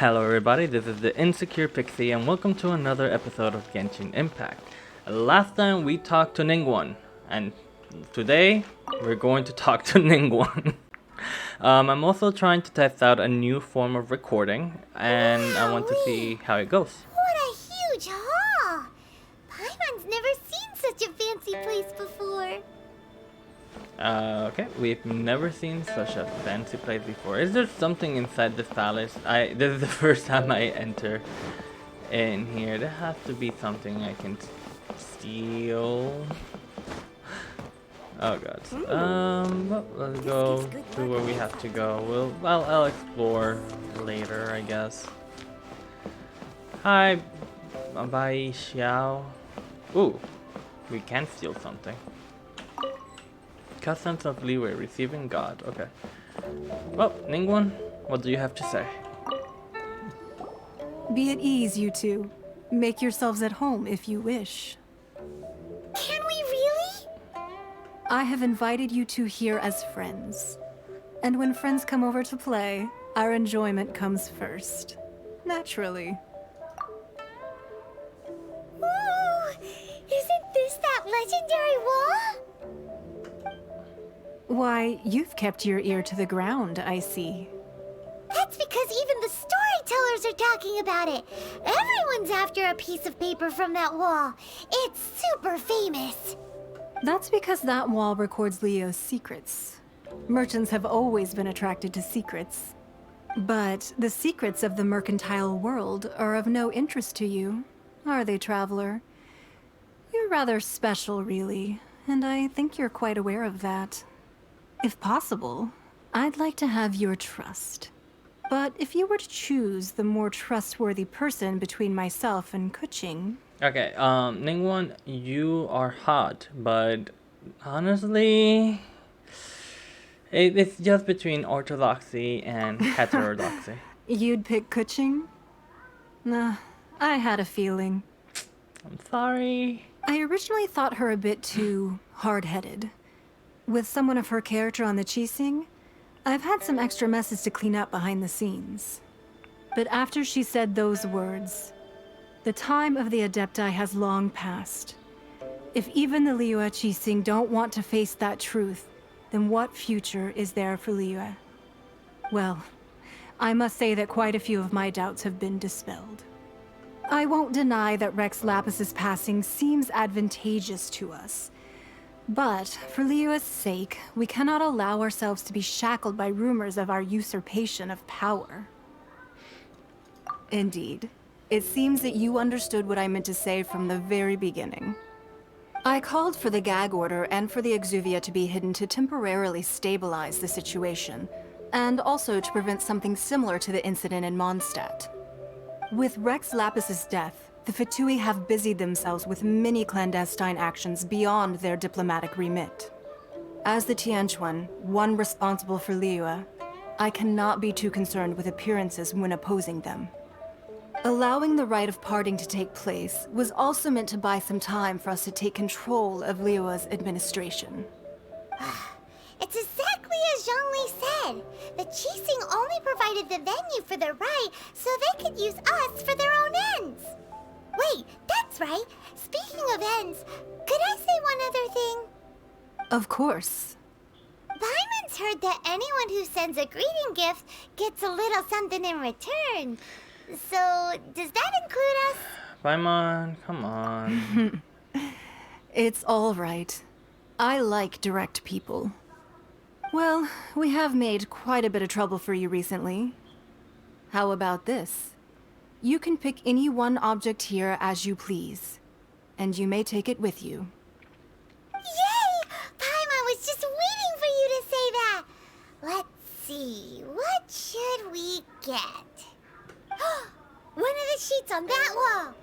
Hello everybody, this is the Insecure Pixie and welcome to another episode of Genshin Impact. Last time we talked to Ningguang, and today we're going to talk to Ningguang. I'm also trying to test out a new form of recording and I want to see how it goes. What a huge hall! Paimon's never seen such a fancy place before. Okay, we've never seen such a fancy place before. Is there something inside this palace? This is the first time I enter in here. There has to be something I can steal. Oh god. Well, let's go to where we have to go. I'll explore later, I guess. Hi, Bai Xiao. Ooh, we can steal something. Customs of leeway, receiving God. Okay. Well, Ningguang, what do you have to say? Be at ease, you two. Make yourselves at home if you wish. Can we really? I have invited you two here as friends. And when friends come over to play, our enjoyment comes first. Naturally. Ooh, isn't this that legendary wall? Why, you've kept your ear to the ground, I see. That's because even the storytellers are talking about it. Everyone's after a piece of paper from that wall. It's super famous. That's because that wall records Leo's secrets. Merchants have always been attracted to secrets. But the secrets of the mercantile world are of no interest to you, are they, traveler? You're rather special, really, and I think you're quite aware of that. If possible, I'd like to have your trust. But if you were to choose the more trustworthy person between myself and Kuching... Okay, Ningguang, you are hot, but honestly, it's just between orthodoxy and heterodoxy. You'd pick Kuching? Nah, I had a feeling. I'm sorry. I originally thought her a bit too hard-headed. With someone of her character on the Qixing, I've had some extra messes to clean up behind the scenes. But after she said those words, the time of the Adepti has long passed. If even the Liyue Qixing don't want to face that truth, then what future is there for Liyue? Well, I must say that quite a few of my doubts have been dispelled. I won't deny that Rex Lapis's passing seems advantageous to us. But, for Liyue's sake, we cannot allow ourselves to be shackled by rumors of our usurpation of power. Indeed. It seems that you understood what I meant to say from the very beginning. I called for the gag order and for the Exuvia to be hidden to temporarily stabilize the situation, and also to prevent something similar to the incident in Mondstadt. With Rex Lapis's death, the Fatui have busied themselves with many clandestine actions beyond their diplomatic remit. As the Tianquan, one responsible for Liyue, I cannot be too concerned with appearances when opposing them. Allowing the rite of parting to take place was also meant to buy some time for us to take control of Liyue's administration. It's exactly as Zhongli said. The Qixing only provided the venue for their rite so they could use us for their own ends. Wait, that's right. Speaking of ends, could I say one other thing? Of course. Paimon's heard that anyone who sends a greeting gift gets a little something in return. So, does that include us? Paimon, come on. It's all right. I like direct people. Well, we have made quite a bit of trouble for you recently. How about this? You can pick any one object here as you please, and you may take it with you. Yay! Paimon was just waiting for you to say that. Let's see, what should we get? One of the sheets on that wall.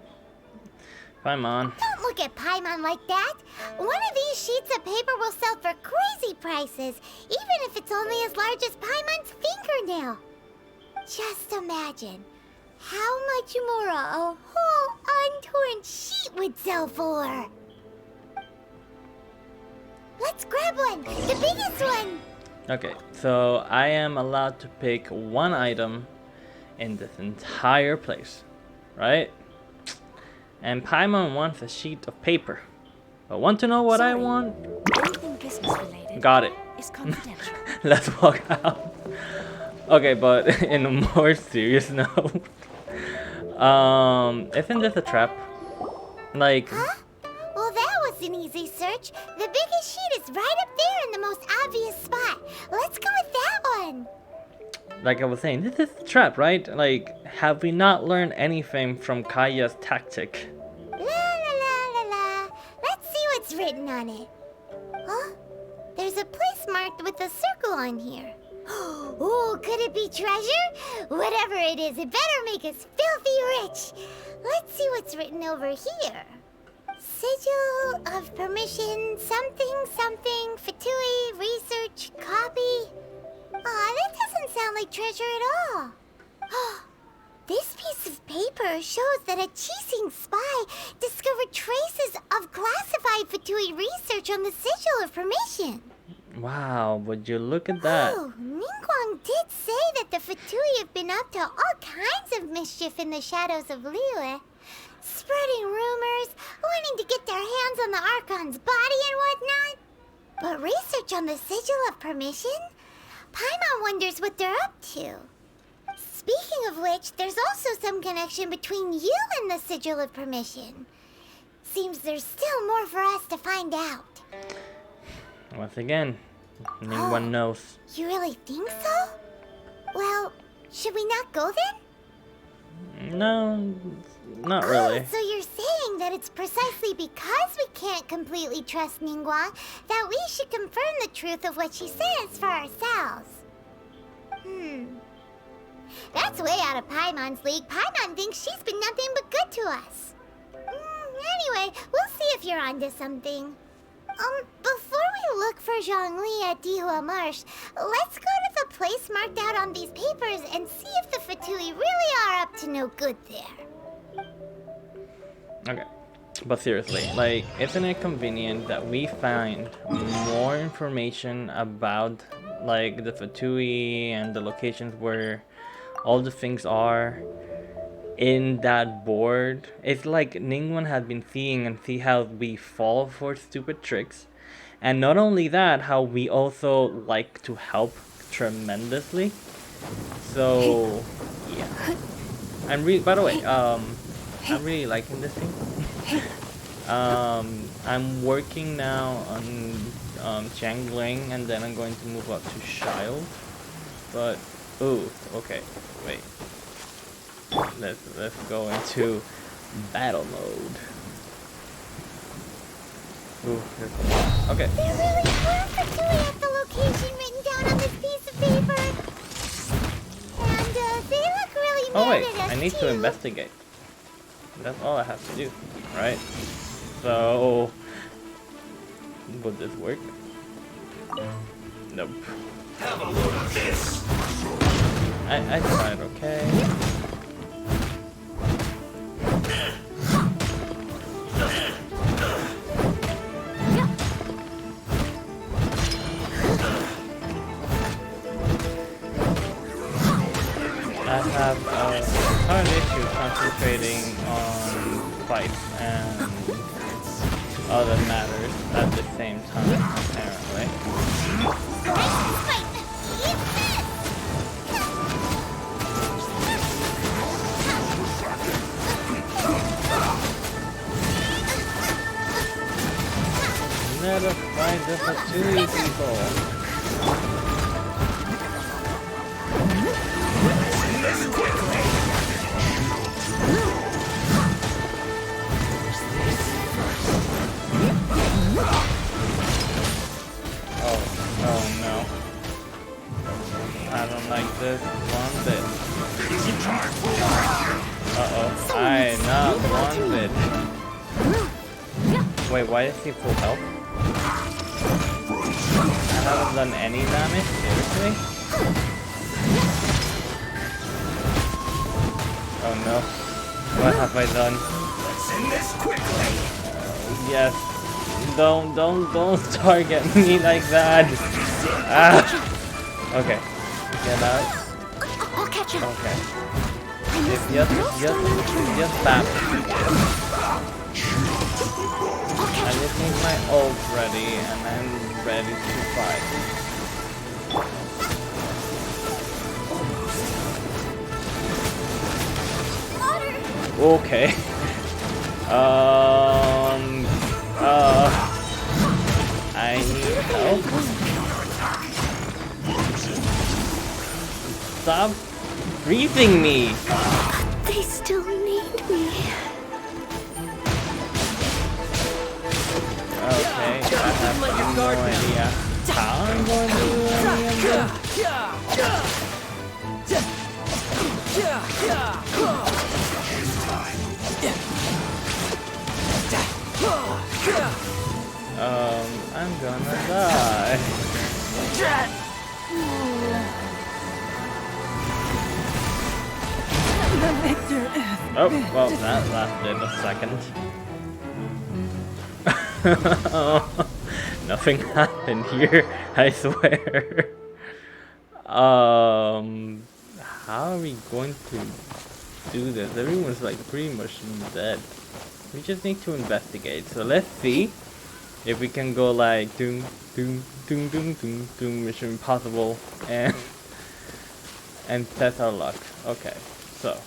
Paimon. Don't look at Paimon like that. One of these sheets of paper will sell for crazy prices, even if it's only as large as Paimon's fingernail. Just imagine how much more a whole untorn sheet would sell for. Let's grab one, the biggest one. Okay, so I am allowed to pick one item in this entire place, right? And Paimon wants a sheet of paper. But want to know what I want? Anything business related Got it. is confidential. Let's walk out. Okay, but in a more serious note, isn't this a trap? Like, Huh? Well, that was an easy search. The biggest sheet is right up there in the most obvious spot. Let's go with that one. like I was saying, this is a trap, right? Like, have we not learned anything from Kaya's tactic? La la la la la. Let's see what's written on it. Huh? There's a place marked with a circle on here. Oh, could it be treasure? Whatever it is, it better make us filthy rich. Let's see what's written over here. Sigil of permission, something, something, Fatui, research, copy. Aw, that doesn't sound like treasure at all. This piece of paper shows that a Chising spy discovered traces of classified Fatui research on the Sigil of Permission. Wow, would you look at that? Oh, Ningguang did say that the Fatui have been up to all kinds of mischief in the shadows of Liyue. Spreading rumors, wanting to get their hands on the Archon's body and whatnot. But research on the Sigil of Permission? Paimon wonders what they're up to. Speaking of which, there's also some connection between you and the Sigil of Permission. Seems there's still more for us to find out. Once again, Ningguang knows. You really think so? Well, should we not go then? No, not really. Oh, so you're saying that it's precisely because we can't completely trust Ningguang that we should confirm the truth of what she says for ourselves. That's way out of Paimon's league. Paimon thinks she's been nothing but good to us. Anyway, we'll see if you're onto something. Before we look for Zhongli at Dihua Marsh, let's go to the place marked out on these papers and see if the Fatui really are up to no good there. Okay, but seriously, like, isn't it convenient that we find more information about, like, the Fatui and the locations where all the things are in that board? It's like Ningguang had been seeing and see how we fall for stupid tricks, and not only that, how we also like to help tremendously. So yeah, by the way, I'm really liking this thing. I'm working now on Jiangling, and then I'm going to move up to Shield. But ooh, okay, wait. Let's go into battle mode. Ooh, there's a lot. Okay. There really were Fatui at the location written down on this piece of paper. And they look really Oh mad wait, at us I need too. to investigate. That's all I have to do, right? So, would this work? Nope. Have a load of this. I tried, okay. I have a hard issue concentrating on fights and other matters at the same time, apparently. Never find the Fatui people. Oh no. I don't like this one bit. Uh-oh. I not one bit. Wait, why is he full health? I haven't done any damage? Seriously? Oh no. What have I done? Let's end this quickly. Yes. Don't target me like that. Ah. Okay. Get out. Okay. catch up. Okay. I must be Just bam. I just need my ult ready, and I'm ready to fight. Okay. I need help. Stop breathing me. They still need me. Okay, I have no idea how I'm going to do any of this. I'm gonna die. The victor. Oh, well, that lasted a second. Nothing happened here, I swear. How are we going to do this? Everyone's like pretty much dead. We just need to investigate. So let's see if we can go like doom, doom, doom, doom, doom, doom, Mission Impossible, and test our luck. Okay, so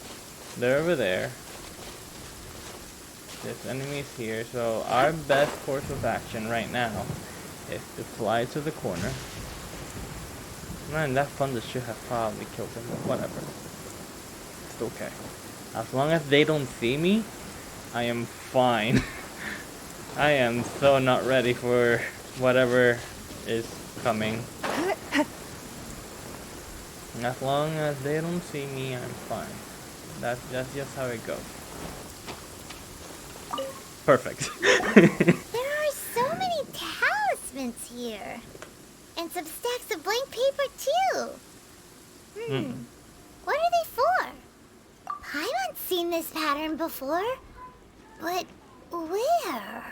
they're over there. There's enemies here. So our best course of action right now is to fly to the corner. Man, that thunder should have probably killed him, but whatever. It's okay. As long as they don't see me, I am fine. I am so not ready for whatever is coming. As long as they don't see me, I'm fine. That's just how it goes. Perfect. There are so many talismans here. And some stacks of blank paper, too. What are they for? Paimon's seen this pattern before. But where?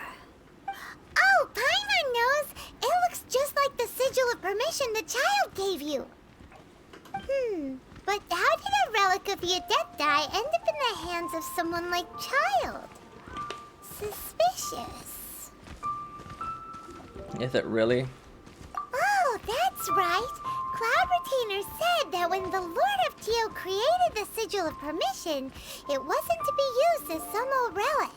Oh, Paimon knows! It looks just like the sigil of permission the child gave you. But how did a relic of the Adepti end up in the hands of someone like Child? Suspicious. Is it really? Oh, that's right. Cloud Retainer said that when the Lord of Teo created the Sigil of Permission, it wasn't to be used as some old relic.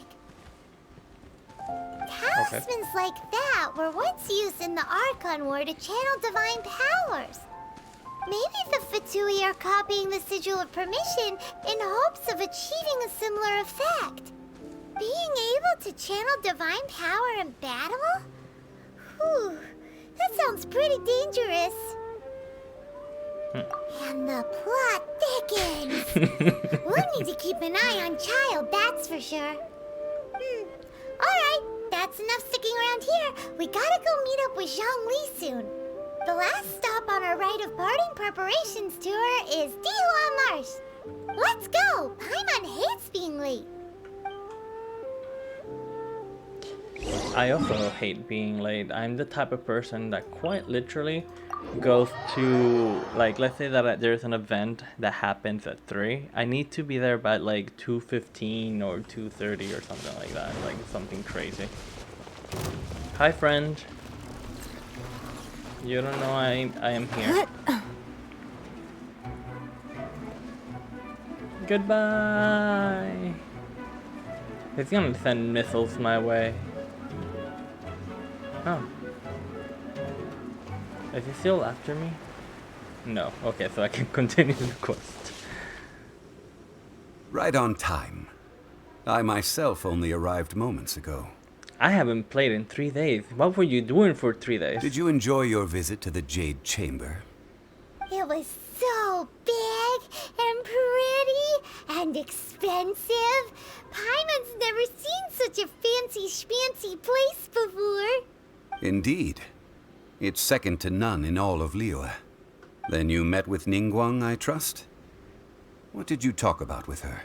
Talismans like that were once used in the Archon War to channel divine powers. Maybe the Fatui are copying the Sigil of Permission in hopes of achieving a similar effect. Being able to channel divine power in battle? Whew, that sounds pretty dangerous. And the plot thickens. We'll need to keep an eye on Child, that's for sure. Alright, that's enough sticking around here. We gotta go meet up with Zhongli soon. The last stop on our rite of parting preparations tour is Dihua Marsh. Let's go! Paimon hates being late. I also hate being late. I'm the type of person that quite literally goes to, like, let's say that there's an event that happens at 3. I need to be there by like 2:15 or 2:30 or something like that. Like something crazy. Hi, friend. You don't know I am here. Goodbye. It's gonna send missiles my way. Oh. Is he still after me? No. Okay, so I can continue the quest. Right on time. I myself only arrived moments ago. I haven't played in 3 days. What were you doing for 3 days? Did you enjoy your visit to the Jade Chamber? It was so big and pretty and expensive. Paimon's never seen such a fancy schmancy place before. Indeed. It's second to none in all of Liyue. Then you met with Ningguang, I trust? What did you talk about with her?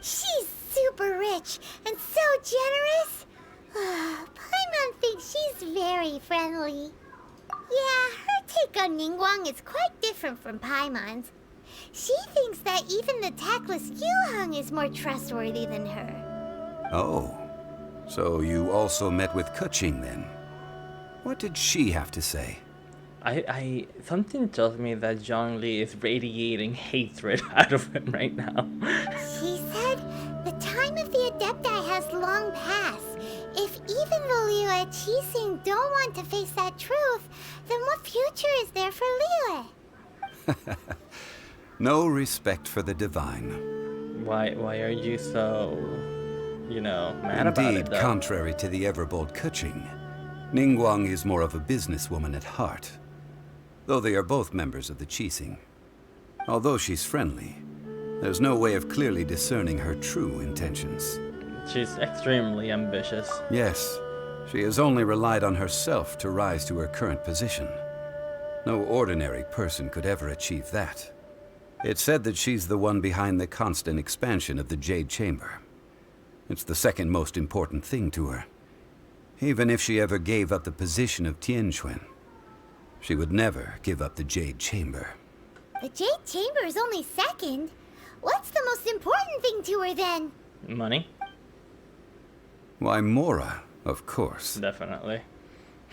She's super rich and so generous. Paimon thinks she's very friendly. Yeah, her take on Ningguang is quite different from Paimon's. She thinks that even the tactless Yuhung is more trustworthy than her. Oh, so you also met with Keqing then? What did she have to say? Something tells me that Zhongli is radiating hatred out of him right now. She said the time of the Adepti has long passed. If even the Liyue Qixing don't want to face that truth, then what future is there for Liyue? No respect for the divine. Why are you so, mad about it, Indeed, though? contrary to the ever-bold Keqing, Ningguang is more of a businesswoman at heart, though they are both members of the Qixing. Although she's friendly, there's no way of clearly discerning her true intentions. She's extremely ambitious. Yes, she has only relied on herself to rise to her current position. No ordinary person could ever achieve that. It's said that she's the one behind the constant expansion of the Jade Chamber. It's the second most important thing to her. Even if she ever gave up the position of Tianquan, she would never give up the Jade Chamber. The Jade Chamber is only second. What's the most important thing to her then? Money? Why, Mora, of course. Definitely.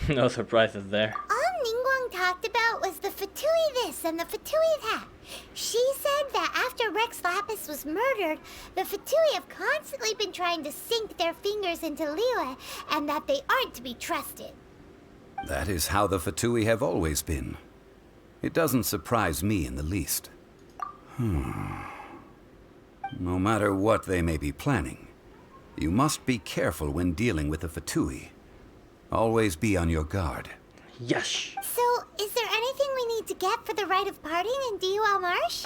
No surprises there. All Ningguang talked about was the Fatui this and the Fatui that. She said that after Rex Lapis was murdered, the Fatui have constantly been trying to sink their fingers into Liyue, and that they aren't to be trusted. That is how the Fatui have always been. It doesn't surprise me in the least. No matter what they may be planning, you must be careful when dealing with the Fatui. Always be on your guard. Yes! So, is there anything we need to get for the rite of parting in Dihua Marsh?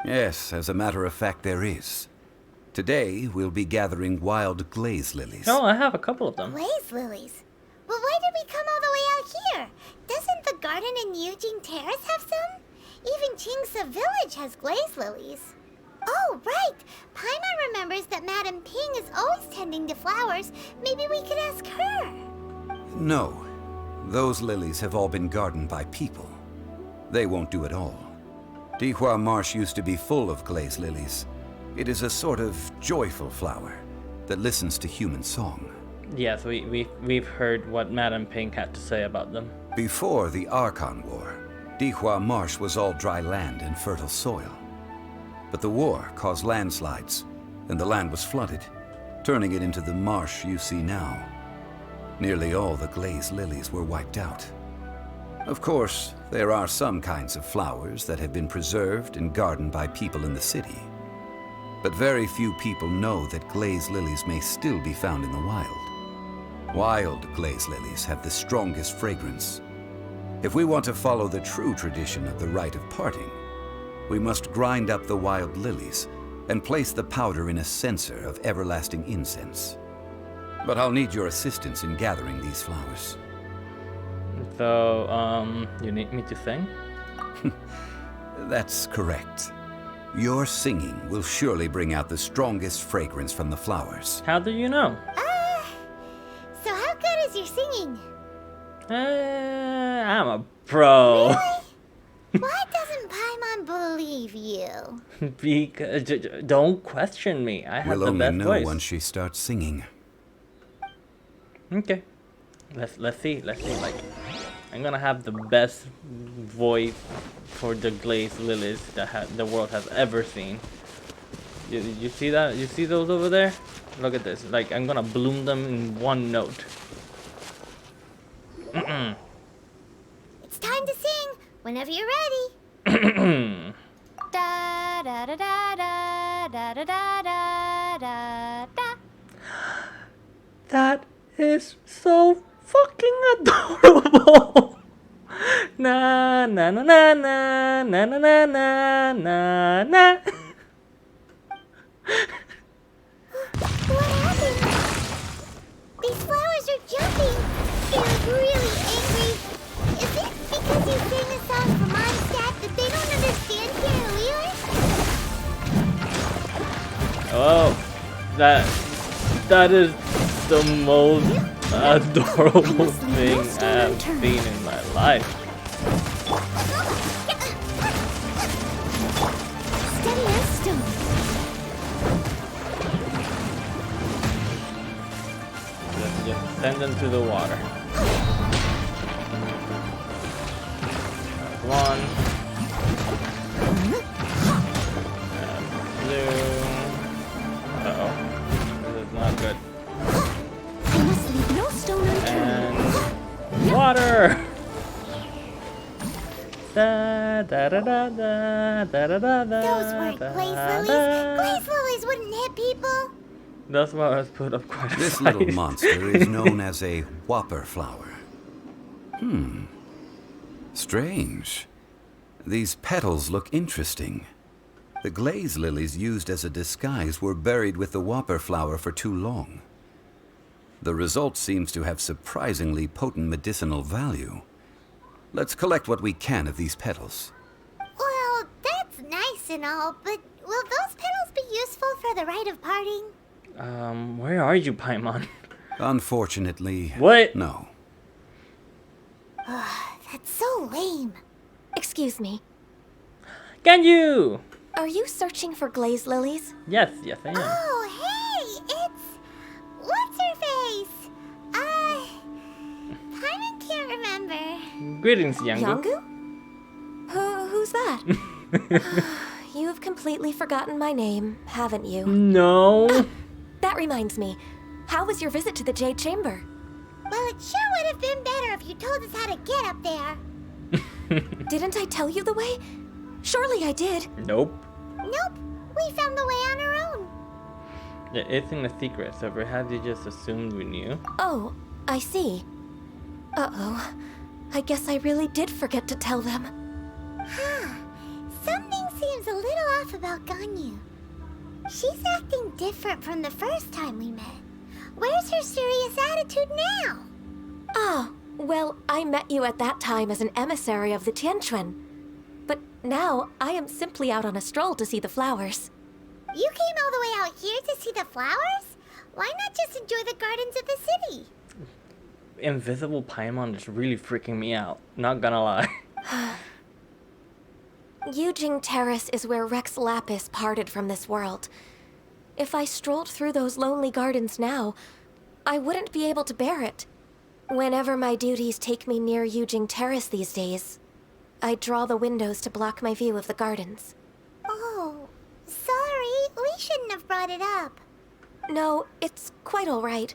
Yes, as a matter of fact, there is. Today, we'll be gathering wild glaze lilies. Oh, I have a couple of them. Glaze lilies? But why did we come all the way out here? Doesn't the garden in Yujing Terrace have some? Even Qingsa Village has glaze lilies. Oh, right! Paimon remembers that Madame Ping is always tending to flowers. Maybe we could ask her. No. Those lilies have all been gardened by people. They won't do it all. Dihua Marsh used to be full of glaze lilies. It is a sort of joyful flower that listens to human song. Yes, we've heard what Madame Pink had to say about them. Before the Archon War, Dihua Marsh was all dry land and fertile soil. But the war caused landslides, and the land was flooded, turning it into the marsh you see now. Nearly all the glaze lilies were wiped out. Of course, there are some kinds of flowers that have been preserved and gardened by people in the city. But very few people know that glaze lilies may still be found in the wild. Wild glaze lilies have the strongest fragrance. If we want to follow the true tradition of the rite of parting, we must grind up the wild lilies and place the powder in a censer of everlasting incense. But I'll need your assistance in gathering these flowers. So, you need me to sing? That's correct. Your singing will surely bring out the strongest fragrance from the flowers. How do you know? So how good is your singing? I'm a pro. Why doesn't Paimon believe you? Because don't question me. I have We'll the only best know voice. once she starts singing. Okay. Let's see. Like, I'm gonna have the best voice for the glazed lilies that the world has ever seen. You see that? You see those over there? Look at this. Like, I'm gonna bloom them in one note. It's time to sing. Whenever you're ready. Da da da da da da da da da da. That is so fucking adorable. Na na na na na na na na na na na. What happened? These flowers are jumping. They're really angry. Is it because you sang a song for Mondstadt that they don't understand here in Liyue? Oh, that is the most adorable thing I've seen in my life. Send them to the water. One. Blue. Uh-oh. This is not good. I must leave no stone unturned. And water! Da, da, da, da, da, da, da, da, Those weren't glaze lilies. Glaze lilies wouldn't hit people. That's why I was put up quite a This fight. little monster is known as a whopper flower. Strange. These petals look interesting. The glaze lilies used as a disguise were buried with the whopper flower for too long. The result seems to have surprisingly potent medicinal value. Let's collect what we can of these petals. Well, that's nice and all, but will those petals be useful for the rite of parting? Where are you, Paimon? Unfortunately, What? no. That's so lame. Excuse me. Can you? Are you searching for glaze lilies? Yes, I am. Oh, hey, it's... What's her face? Paimon can't remember. Greetings, Yangu. Yangu? Who's that? You have completely forgotten my name, haven't you? No. That reminds me. How was your visit to the Jade Chamber? Well, it sure would have been better if you told us how to get up there. Didn't I tell you the way? Surely I did. Nope. Nope, we found the way on our own. It isn't a secret, so perhaps you just assumed we knew. Oh, I see. Uh-oh. I guess I really did forget to tell them. Something seems a little off about Ganyu. She's acting different from the first time we met. Where's her serious attitude now? Ah, well, I met you at that time as an emissary of the Tianquan. But now, I am simply out on a stroll to see the flowers. You came all the way out here to see the flowers? Why not just enjoy the gardens of the city? Invisible Paimon is really freaking me out. Not gonna lie. Yujing Terrace is where Rex Lapis parted from this world. If I strolled through those lonely gardens now, I wouldn't be able to bear it. Whenever my duties take me near Yujing Terrace these days, I draw the windows to block my view of the gardens. Oh, sorry, we shouldn't have brought it up. No, it's quite all right.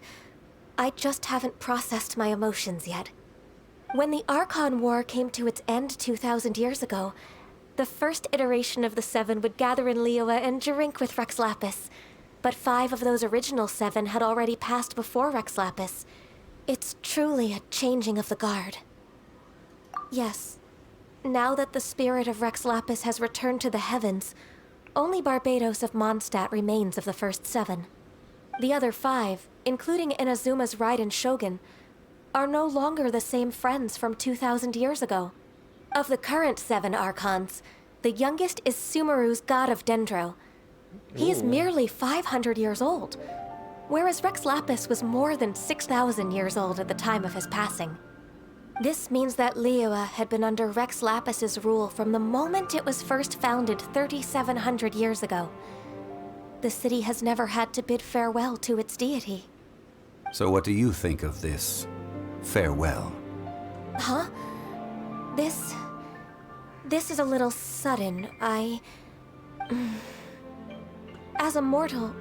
I just haven't processed my emotions yet. When the Archon War came to its end 2,000 years ago, the first iteration of the Seven would gather in Liyue and drink with Rex Lapis. But 5 of those original 7 had already passed before Rex Lapis. It's truly a changing of the guard. Yes, now that the spirit of Rex Lapis has returned to the heavens, only Barbados of Mondstadt remains of the first 7. The other 5, including Inazuma's Raiden Shogun, are no longer the same friends from 2,000 years ago. Of the current 7 Archons, the youngest is Sumeru's god of Dendro. He is merely 500 years old, whereas Rex Lapis was more than 6,000 years old at the time of his passing. This means that Liyue had been under Rex Lapis's rule from the moment it was first founded 3,700 years ago. The city has never had to bid farewell to its deity. So what do you think of this farewell? Huh? This is a little sudden. As a mortal,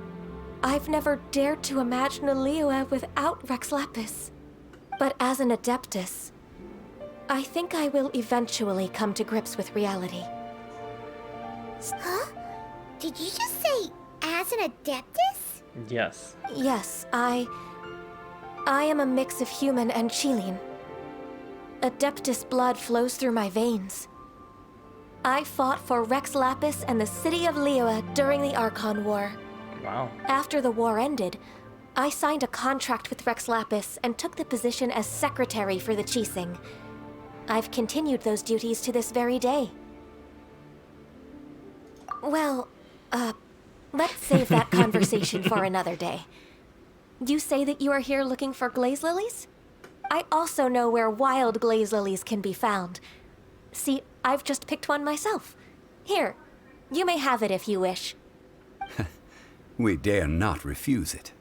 I've never dared to imagine a Liyue without Rex Lapis. But as an Adeptus, I think I will eventually come to grips with reality. Huh? Did you just say, as an Adeptus? Yes. Yes, I am a mix of human and Qilin. Adeptus blood flows through my veins. I fought for Rex Lapis and the city of Liyue during the Archon War. Wow. After the war ended, I signed a contract with Rex Lapis and took the position as secretary for the Qixing. I've continued those duties to this very day. Well, let's save that conversation for another day. You say that you are here looking for glaze lilies? I also know where wild glaze lilies can be found. See, I've just picked one myself. Here, you may have it if you wish. We dare not refuse it.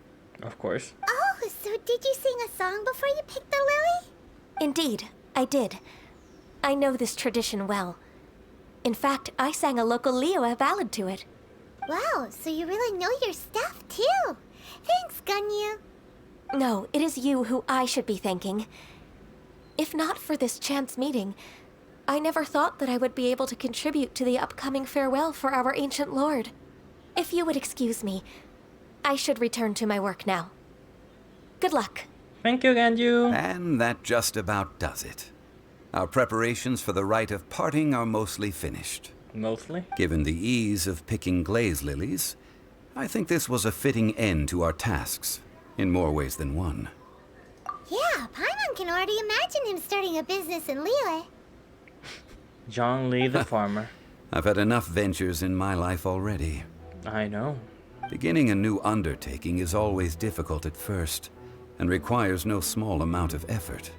Of course. Oh, so did you sing a song before you picked the lily? Indeed, I did. I know this tradition well. In fact, I sang a local Liyue ballad to it. Wow, so you really know your stuff, too. Thanks, Gunyu. No, it is you who I should be thanking. If not for this chance meeting, I never thought that I would be able to contribute to the upcoming farewell for our ancient lord. If you would excuse me, I should return to my work now. Good luck. Thank you, Ganju. And that just about does it. Our preparations for the rite of parting are mostly finished. Mostly. Given the ease of picking glaze lilies, I think this was a fitting end to our tasks, in more ways than one. Yeah, Paimon can already imagine him starting a business in Liyue. Zhongli the farmer. I've had enough ventures in my life already. I know. Beginning a new undertaking is always difficult at first, and requires no small amount of effort.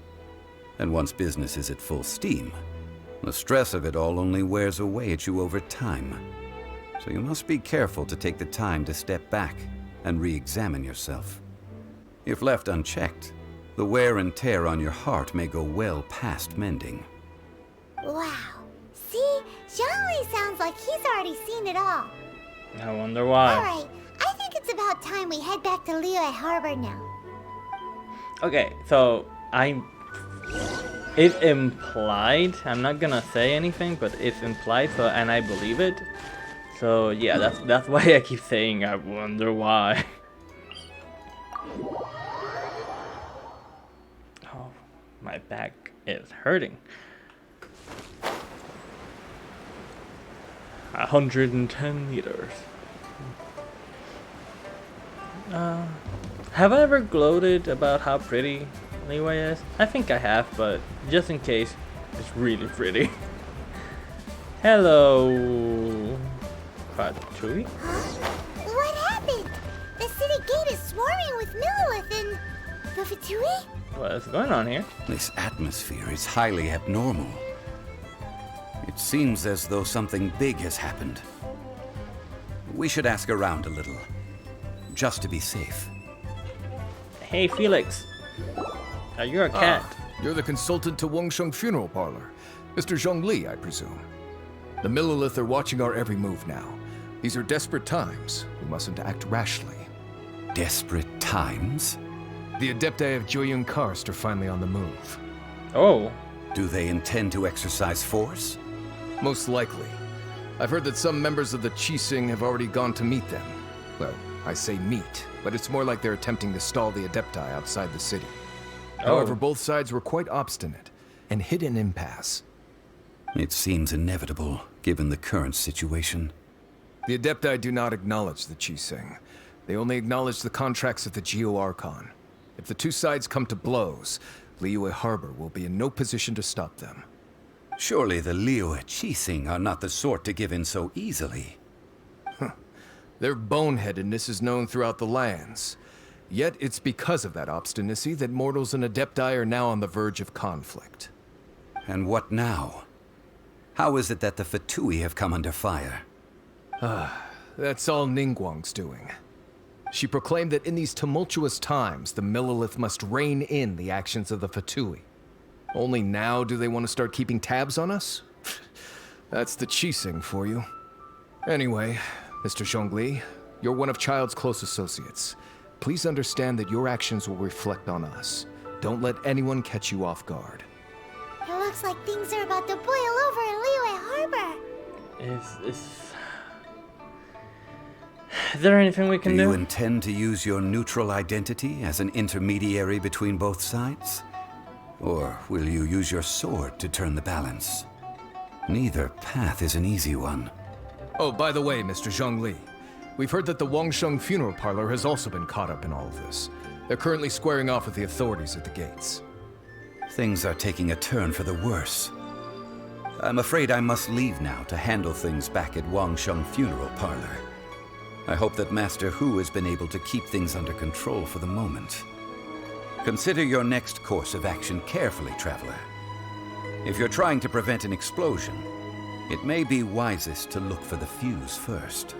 And once business is at full steam, the stress of it all only wears away at you over time. So you must be careful to take the time to step back and re-examine yourself. If left unchecked, the wear and tear on your heart may go well past mending. Wow. See? Zhongli sounds like he's already seen it all. I wonder why. Alright, I think it's about time we head back to Liyue Harbor now. Okay, so it's implied. I'm not gonna say anything, but it's implied. So, and I believe it. So yeah, that's why I keep saying I wonder why. Oh, my back is hurting. 110 meters. Have I ever gloated about how pretty Liyue is? I think I have, but just in case, it's really pretty. Hello, Fatui. Huh? What happened? The city gate is swarming with Millilith and the Fatui? What's going on here? This atmosphere is highly abnormal. It seems as though something big has happened. We should ask around a little, just to be safe. Hey, Felix. You're a cat. You're the consultant to Wangsheng Funeral Parlor. Mr. Zhongli, I presume. The Millilith are watching our every move now. These are desperate times. We mustn't act rashly. Desperate times? The Adepti of Joyun Karst are finally on the move. Oh. Do they intend to exercise force? Most likely. I've heard that some members of the Qixing have already gone to meet them. Well, I say meet, but it's more like they're attempting to stall the Adepti outside the city. However, both sides were quite obstinate and hit an impasse. It seems inevitable, given the current situation. The Adepti do not acknowledge the Qixing. They only acknowledge the contracts of the Geo-Archon. If the two sides come to blows, Liyue Harbor will be in no position to stop them. Surely the Liyue Qixing are not the sort to give in so easily. Their boneheadedness is known throughout the lands. Yet it's because of that obstinacy that mortals and Adepti are now on the verge of conflict. And what now? How is it that the Fatui have come under fire? That's all Ningguang's doing. She proclaimed that in these tumultuous times, the Millilith must rein in the actions of the Fatui. Only now do they want to start keeping tabs on us? That's the Qixing for you. Anyway, Mr. Zhongli, you're one of Child's close associates. Please understand that your actions will reflect on us. Don't let anyone catch you off guard. It looks like things are about to boil over in Liyue Harbor. Is there anything we can do? Do you intend to use your neutral identity as an intermediary between both sides? Or will you use your sword to turn the balance? Neither path is an easy one. Oh, by the way, Mr. Zhongli, we've heard that the Wangsheng Funeral Parlor has also been caught up in all of this. They're currently squaring off with the authorities at the gates. Things are taking a turn for the worse. I'm afraid I must leave now to handle things back at Wangsheng Funeral Parlor. I hope that Master Hu has been able to keep things under control for the moment. Consider your next course of action carefully, Traveler. If you're trying to prevent an explosion, it may be wisest to look for the fuse first.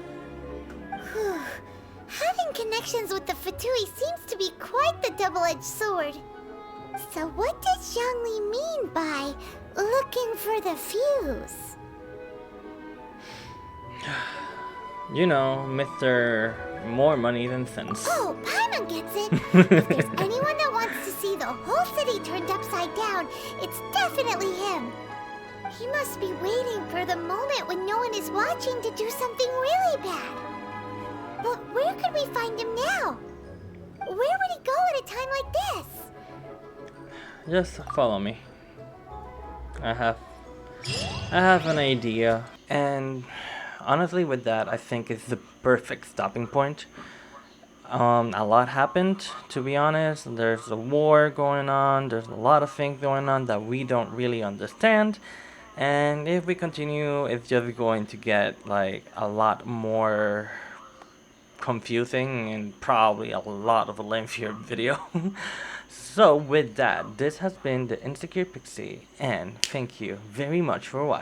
Having connections with the Fatui seems to be quite the double-edged sword. So what does Zhongli mean by looking for the fuse? You know, Mr. More money than sense. Oh, Paimon gets it! If there's anyone that wants to see the whole city turned upside down, it's definitely him. He must be waiting for the moment when no one is watching to do something really bad. But where could we find him now? Where would he go at a time like this? Just follow me. I have an idea, and honestly with that I think it's the perfect stopping point. A lot happened, to be honest. There's a war going on, there's a lot of things going on that we don't really understand, and if we continue it's just going to get like a lot more confusing and probably a lot of a lengthier video. So with that, this has been the Insecure Pixie, and thank you very much for watching.